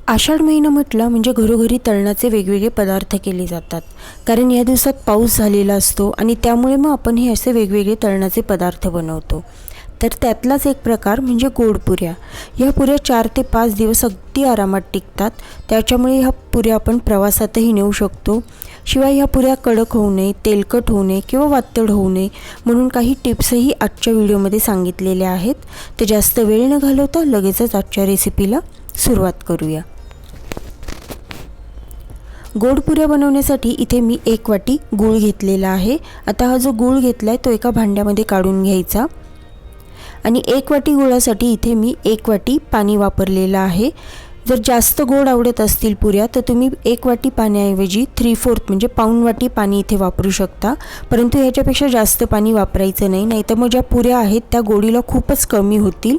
आषाढ महिना म्हटलं म्हणजे घरोघरी तळणाचे वेगवेगळे पदार्थ केले जातात. कारण या दिवसात पाऊस झालेला असतो आणि त्यामुळे मग आपण हे असे वेगवेगळे तळणाचे पदार्थ बनवतो. तर त्यातलाच एक प्रकार म्हणजे गोड पुऱ्या. ह्या पुऱ्या 4 ते 5 दिवस अगदी आरामात टिकतात. त्याच्यामुळे ह्या पुऱ्या आपण प्रवासातही नेऊ शकतो. शिवाय ह्या पुऱ्या कडक होऊ नये, तेलकट होऊ नये किंवा वातड होऊ नये म्हणून काही टिप्सही आजच्या व्हिडिओमध्ये सांगितलेल्या आहेत. तर जास्त वेळ न घालवता लगेचच आजच्या रेसिपीला सुरुवात करूया. गोड पुऱ्या बनवण्यासाठी इथे मी 1 वाटी गूळ घेतलेला आहे. आता हा जो गूळ घेतला आहे तो एका भांड्यामध्ये काढून घ्यायचा आणि 1 वाटी गुळासाठी इथे मी 1 वाटी पाणी वापरलेलं आहे. जर जास्त गोड आवडत असतील पुऱ्या तर तुम्ही 1 वाटी पाण्याऐवजी 3/4 म्हणजे पाऊण वाटी पाणी इथे वापरू शकता. परंतु ह्याच्यापेक्षा जास्त पाणी वापरायचं नाही, नाहीतर मग ज्या पुऱ्या आहेत त्या गोडीला खूपच कमी होतील.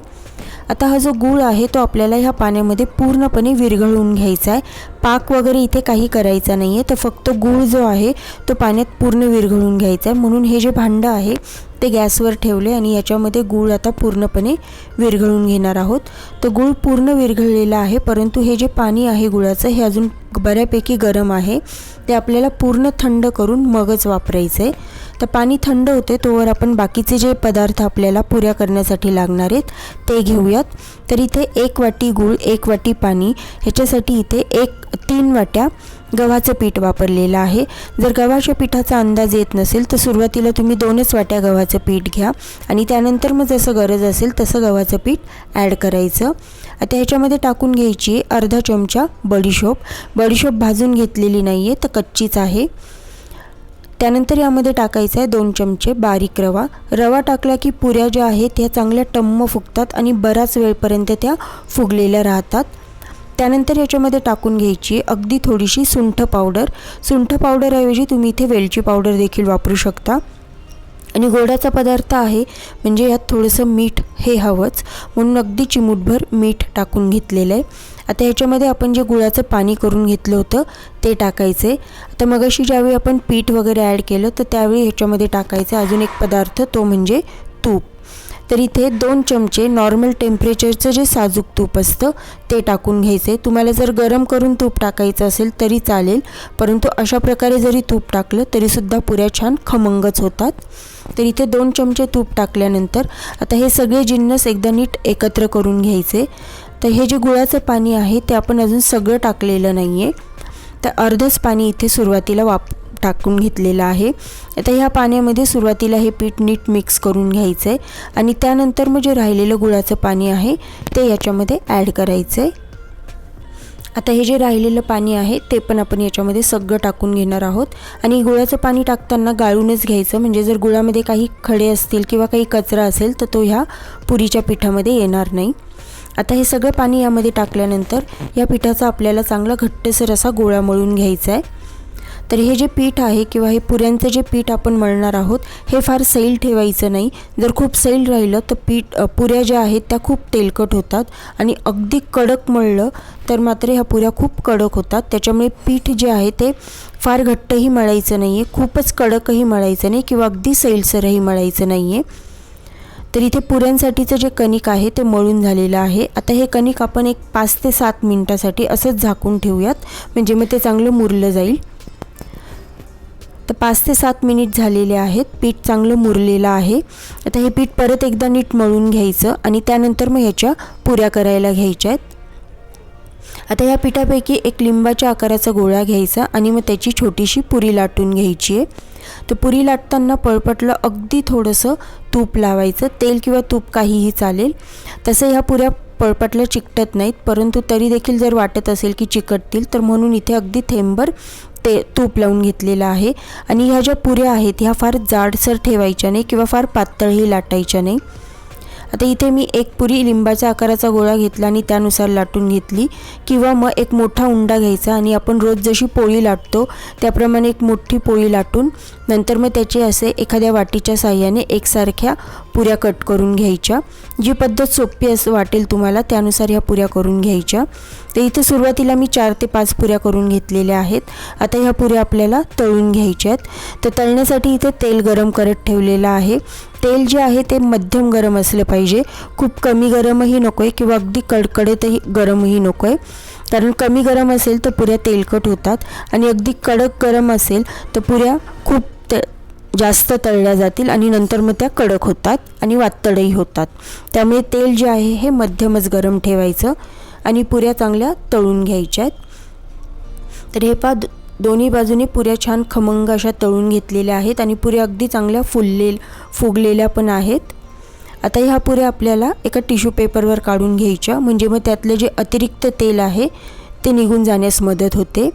आता हा जो गूळ आहे तो आपल्याला ह्या पाण्यामध्ये पूर्णपणे विरघळवून घ्यायचा आहे. पाक वगैरे इथे काही करायचा नाही आहे, तर फक्त गूळ जो आहे तो पाण्यात पूर्ण विरघळवून घ्यायचा आहे. म्हणून हे जे भांडं आहे ते गॅसवर ठेवले आणि याच्यामध्ये गूळ आता पूर्णपणे विरघळवून घेणार आहोत. तर गूळ पूर्ण विरघळलेला आहे, परंतु हे जे पाणी आहे गुळाचं हे अजून बऱ्यापैकी गरम आहे. ते आपल्याला पूर्ण थंड करून मगच वापरायचं आहे. तर पाणी थंड होते तोवर आपण बाकीचे जे पदार्थ आपल्याला पुऱ्या करण्यासाठी लागणार आहेत ते घेऊयात. तर इथे 1 वाटी गूळ, 1 वाटी पाणी, ह्याच्यासाठी इथे 3 वाट्या गव्हाचं पीठ वापरलेलं आहे. जर गव्हाच्या पिठाचा अंदाज येत नसेल तर सुरुवातीला तुम्ही 2च वाट्या गव्हाचं पीठ घ्या आणि त्यानंतर मग जसं गरज असेल तसं गव्हाचं पीठ ॲड करायचं. आता ह्याच्यामध्ये टाकून घ्यायची अर्धा चमचा बडीशोप. बडीशोप भाजून घेतलेली नाही आहे तर कच्चीच आहे. त्यानंतर यामध्ये टाकायचा आहे 2 चमचे बारीक रवा. रवा टाकला की पुऱ्या ज्या आहेत त्या चांगल्या टम्म फुगतात आणि बराच वेळपर्यंत त्या फुगलेल्या राहतात. त्यानंतर याच्यामध्ये टाकून घ्यायची अगदी थोडीशी सुंठ पावडर. सुंठ पावडरऐवजी तुम्ही इथे वेलची पावडर देखील वापरू शकता. आणि गोडाचा पदार्थ आहे म्हणजे यात थोडंसं मीठ हे हवंच, म्हणून अगदी चिमूटभर मीठ टाकून घेतलेलं आहे. आता ह्याच्यामध्ये आपण जे गुळाचं पाणी करून घेतलं होतं ते टाकायचं आहे. आता मगाशी ज्यावेळी आपण पीठ वगैरे ॲड केलं तर त्यावेळी ह्याच्यामध्ये टाकायचं अजून एक पदार्थ, तो म्हणजे तूप. तर इथे 2 चमचे नॉर्मल टेम्परेचरचं जे साजूक तूप असतं ते टाकून घ्यायचं आहे. तुम्हाला जर गरम करून तूप टाकायचं असेल तरी चालेल, परंतु अशा प्रकारे जरी तूप टाकलं तरीसुद्धा पुऱ्या छान खमंगच होतात. तर इथे 2 चमचे तूप टाकल्यानंतर आता हे सगळे जिन्नस एकदा नीट एकत्र करून घ्यायचे. तर हे जे गुळाचं पाणी आहे ते आपण अजून सगळं टाकलेलं नाही आहे, तर अर्धंच पाणी इथे सुरुवातीला टाकून घेतलेलं आहे. आता ह्या पाण्यामध्ये सुरुवातीला हे पीठ नीट मिक्स करून घ्यायचं आहे आणि त्यानंतर मग जे राहिलेलं गुळाचं पाणी आहे ते याच्यामध्ये ॲड करायचं आहे. आता हे जे राहिलेलं पाणी आहे ते पण आपण याच्यामध्ये सगळं टाकून घेणार आहोत. आणि गुळाचं पाणी टाकताना गाळूनच घ्यायचं, म्हणजे जर गुळामध्ये काही खडे असतील किंवा काही कचरा असेल तर तो ह्या पुरीच्या पिठामध्ये येणार नाही. आता हे सगळं पाणी यामध्ये टाकल्यानंतर या पिठाचा आपल्याला चांगला घट्टसर असा गोळा मळून घ्यायचा आहे. तर हे जे पीठ आहे किंवा हे पुऱ्यांचं जे पीठ आपण मळणार आहोत हे फार सैल ठेवायचं नाही. जर खूप सैल राहिलं तर पुऱ्या ज्या आहेत त्या खूप तेलकट होतात आणि अगदी कडक मळलं तर मात्र ह्या पुऱ्या खूप कडक होतात. त्याच्यामुळे पीठ जे आहे ते फार घट्टही मळायचं नाही आहे, खूपच कडकही मळायचं नाही किंवा अगदी सैलसरही मळायचं नाही आहे. तर इथे पुऱ्यांसाठीचं जे कणिक आहे ते मळून झालेलं आहे. आता हे कणिक आपण एक 5 ते 7 मिनटासाठी असंच झाकून ठेवूयात, म्हणजे मग ते चांगलं मुरलं जाईल. तर 5 ते 7 मिनिट झालेले आहेत, पीठ चांगलं मुरलेलं आहे. आता हे पीठ परत एकदा नीट मळून घ्यायचं आणि त्यानंतर मग ह्याच्या पुऱ्या करायला घ्यायच्या आहेत. आता या पिठापैकी एक लिंबाच्या आकाराचा गोळा घ्यायचा आणि मग त्याची छोटीशी पुरी लाटून घ्यायची आहे. तर पुरी लाटताना पळपटलं अगदी थोडंसं तूप लावायचं, तेल किंवा तूप काहीही चालेल. तसं ह्या पुऱ्या पळपटल्या चिकटत नाहीत, परंतु तरी देखील जर वाटत असेल की चिकटतील तर म्हणून इथे अगदी थेंबभर तूप लावून घेतलेलं आहे. आणि ह्या ज्या पुऱ्या आहेत ह्या फार जाडसर ठेवायच्या नाही किंवा फार पातळही लाटायच्या नाही. आता इथे मी एक पुरी लिंबाच्या आकाराचा गोळा घेतला आणि त्यानुसार लाटून घेतली, किंवा मग एक मोठा उंडा घ्यायचा आणि आपण रोज जशी पोळी लाटतो त्याप्रमाणे एक मोठी पोळी लाटून नंतर मग त्याचे असे एखाद्या वाटीच्या साहाय्याने एकसारख्या पुऱ्या कट करून घ्यायच्या. जी पद्धत सोपी असं वाटेल तुम्हाला त्यानुसार ह्या पुऱ्या करून घ्यायच्या. तर इथे सुरुवातीला मी 4 ते 5 पुऱ्या करून घेतलेल्या आहेत. आता ह्या पुऱ्या आपल्याला तळून घ्यायच्या आहेत. तर तळण्यासाठी इथे तेल गरम करत ठेवलेलं आहे. तेल जे आहे ते मध्यम गरम असलं पाहिजे, खूप कमी गरमही नको आहे किंवा अगदी कडकडतही गरमही नको आहे. कारण कमी गरम असेल तर पुऱ्या तेलकट होतात आणि अगदी कडक गरम असेल तर पुऱ्या खूप जास्त तळल्या जातील आणि नंतर मग त्या कडक होतात आणि वातडही होतात. त्यामुळे तेल जे आहे हे मध्यमच गरम ठेवायचं आणि पुऱ्या चांगल्या तळून घ्यायच्या आहेत. तर हे पहा दोन्ही बाजूने पुऱ्या छान खमंग अशा तळून घेतलेल्या आहेत आणि पुऱ्या अगदी चांगल्या फुगलेल्या पण आहेत. आता ह्या पुऱ्या आपल्याला एका टिश्यू पेपरवर काढून घ्यायच्या, म्हणजे मग त्यातले जे अतिरिक्त तेल आहे ते निघून जाण्यास मदत होते.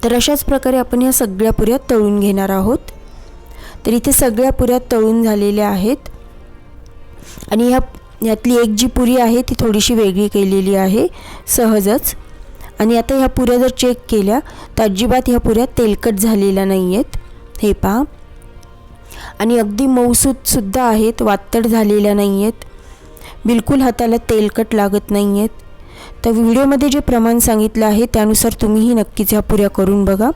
तर अशाच प्रकारे आपण ह्या सगळ्या पुऱ्या तळून घेणार आहोत. तर इथे सगळ्या पुऱ्या तळून झालेल्या आहेत आणि यातली एक जी पुरी आहे ती थोडीशी वेगळी केलेली आहे सहजच. आणि आता ह्या पुऱ्या जर चेक केल्या तर अजिबात ह्या पुऱ्या तेलकट झालेल्या नाही आहेत, हे पहा. आणि अगदी मऊसूतसुद्धा आहेत, वातड झालेल्या नाही आहेत, बिलकुल हाताला तेलकट लागत नाही आहेत. तर व्हिडिओमध्ये जे प्रमाण सांगितलं आहे त्यानुसार तुम्हीही नक्कीच ह्या पुऱ्या करून बघा.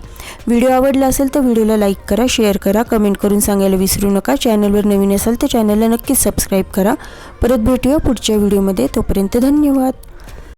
व्हिडिओ आवडला असेल तर व्हिडिओला लाईक करा, शेअर करा, कमेंट करून सांगायला विसरू नका. चॅनलवर नवीन असाल तर चॅनलला नक्कीच सबस्क्राईब करा. परत भेटूया पुढच्या व्हिडिओमध्ये. तोपर्यंत धन्यवाद.